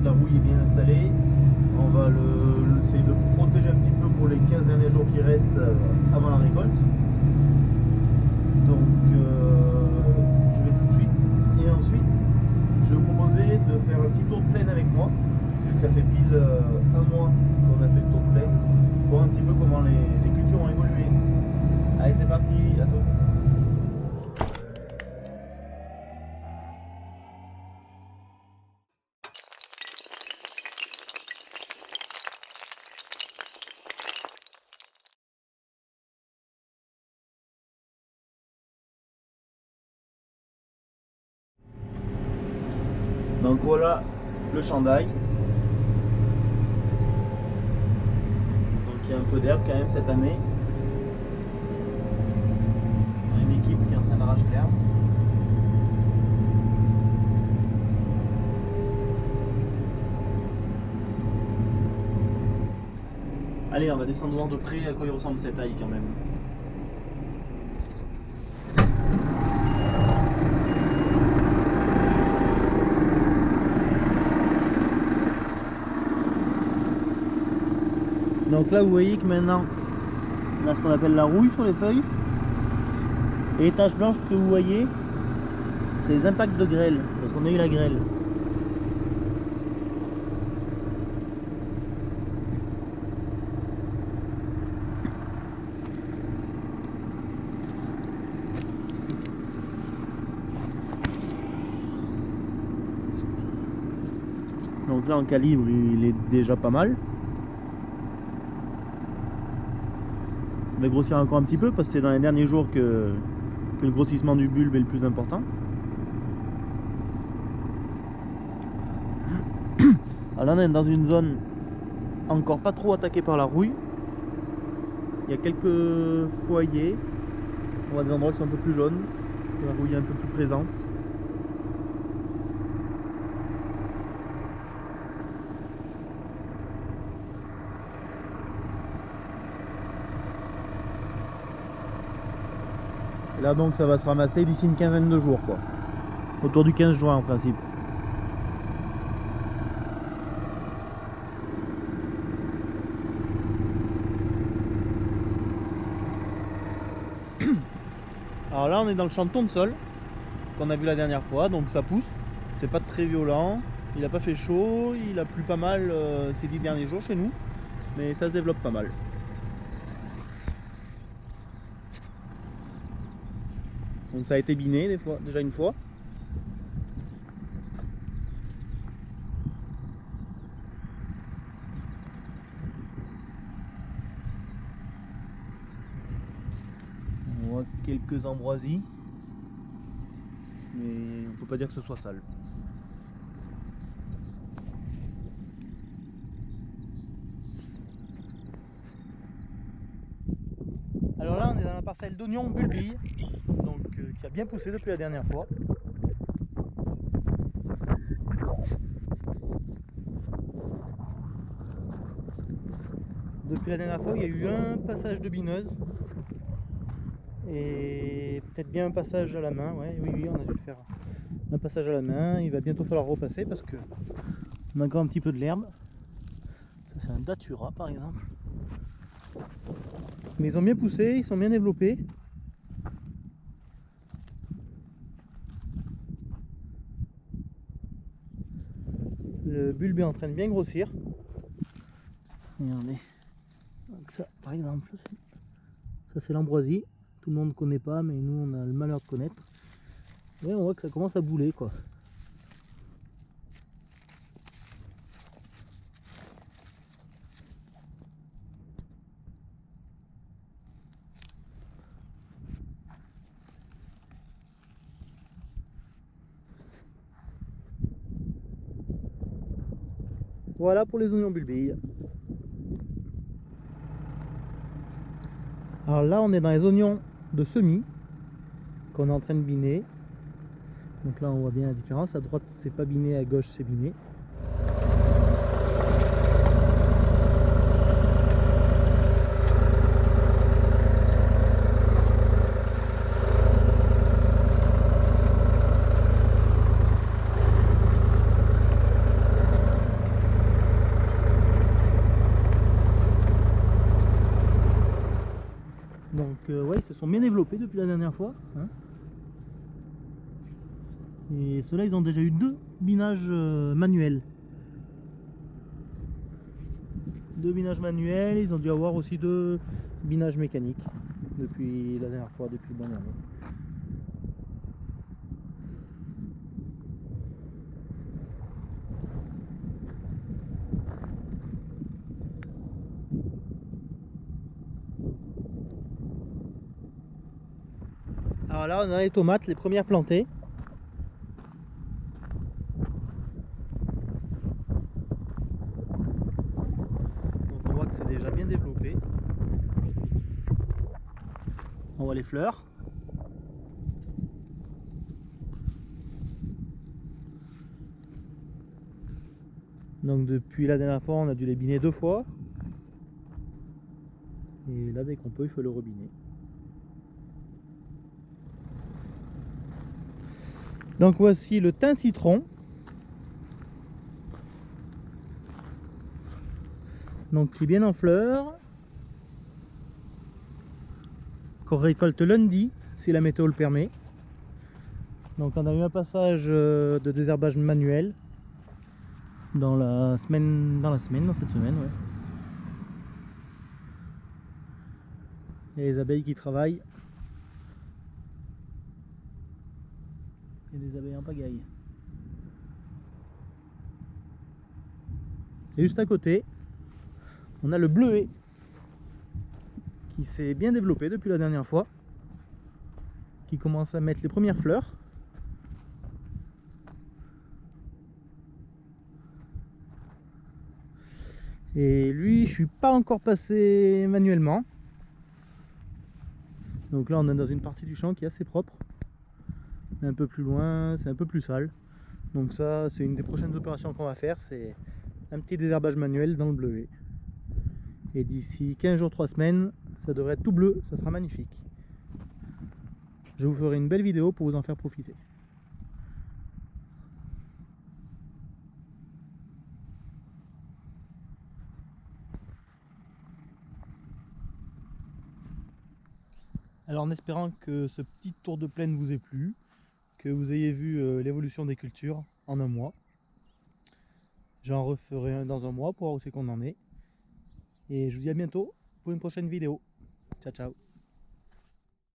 la rouille est bien installée. On va essayer de le protéger un petit peu pour les 15 derniers jours qui restent avant la récolte. Donc je vais tout de suite. Et ensuite, je vais vous proposer de faire un petit tour de plaine avec moi, vu que ça fait pile un mois qu'on a fait le tour de plaine, voir un petit peu comment les cultures ont évolué. Allez, c'est parti, à toutes. Donc voilà le chandail. Donc il y a un peu d'herbe quand même cette année. On a une équipe qui est en train d'arracher l'herbe. Allez, on va descendre voir de près à quoi il ressemble cette taille quand même. Donc là vous voyez que maintenant on a ce qu'on appelle la rouille sur les feuilles. Et les taches blanches que vous voyez, c'est les impacts de grêle, parce qu'on a eu la grêle. Donc là en calibre il est déjà pas mal. On va grossir encore un petit peu parce que c'est dans les derniers jours que le grossissement du bulbe est le plus important. Alors là on est dans une zone encore pas trop attaquée par la rouille. Il y a quelques foyers, on voit des endroits qui sont un peu plus jaunes, la rouille est un peu plus présente. Et là donc ça va se ramasser d'ici une quinzaine de jours quoi. Autour du 15 juin en principe. Alors là on est dans le champ de tournesol qu'on a vu la dernière fois, donc ça pousse, c'est pas très violent, il n'a pas fait chaud, il a plu pas mal ces 10 derniers jours chez nous, mais ça se développe pas mal. Donc ça a été biné déjà une fois. On voit quelques ambroisies, mais on peut pas dire que ce soit sale. Alors là on est dans la parcelle d'oignons bulbille, donc qui a bien poussé depuis la dernière fois. Depuis la dernière fois il y a eu un passage de bineuse et peut-être bien un passage à la main, ouais, oui on a dû le faire. Un passage à la main, il va bientôt falloir repasser parce que on a encore un petit peu de l'herbe. Ça c'est un datura par exemple. Mais ils ont bien poussé, ils sont bien développés. Le bulbe est en train de bien grossir. Regardez. Donc ça par exemple, ça c'est l'ambroisie. Tout le monde ne connaît pas, mais nous on a le malheur de connaître. Et on voit que ça commence à bouler quoi. Voilà pour les oignons bulbilles. Alors là on est dans les oignons de semis qu'on est en train de biner. Donc là on voit bien la différence, à droite c'est pas biné, à gauche c'est biné. ouais, ils se sont bien développés depuis la dernière fois. Hein. Et ceux-là, ils ont déjà eu 2 binages manuels. 2 binages manuels, ils ont dû avoir aussi 2 binages mécaniques depuis la dernière fois, depuis le bon dernier. Alors là, on a les tomates, les premières plantées. Donc on voit que c'est déjà bien développé. On voit les fleurs. Donc depuis la dernière fois, on a dû les biner 2 fois. Et là, dès qu'on peut, il faut le rebiner. Donc voici le thym citron. Donc qui est bien en fleurs. Qu'on récolte lundi, si la météo le permet. Donc on a eu un passage de désherbage manuel dans cette semaine, ouais. Il y a les abeilles qui travaillent. Il y a des abeilles en pagaille. Et juste à côté, on a le bleuet qui s'est bien développé depuis la dernière fois, qui commence à mettre les premières fleurs. Et lui, je suis pas encore passé manuellement. Donc là, on est dans une partie du champ qui est assez propre. Un peu plus loin, c'est un peu plus sale. Donc ça, c'est une des prochaines opérations qu'on va faire, c'est un petit désherbage manuel dans le bleuet. Et d'ici 15 jours, 3 semaines, ça devrait être tout bleu, ça sera magnifique. Je vous ferai une belle vidéo pour vous en faire profiter. Alors en espérant que ce petit tour de plaine vous ait plu, que vous ayez vu l'évolution des cultures en un mois. J'en referai un dans un mois pour voir où c'est qu'on en est. Et je vous dis à bientôt pour une prochaine vidéo. Ciao ciao.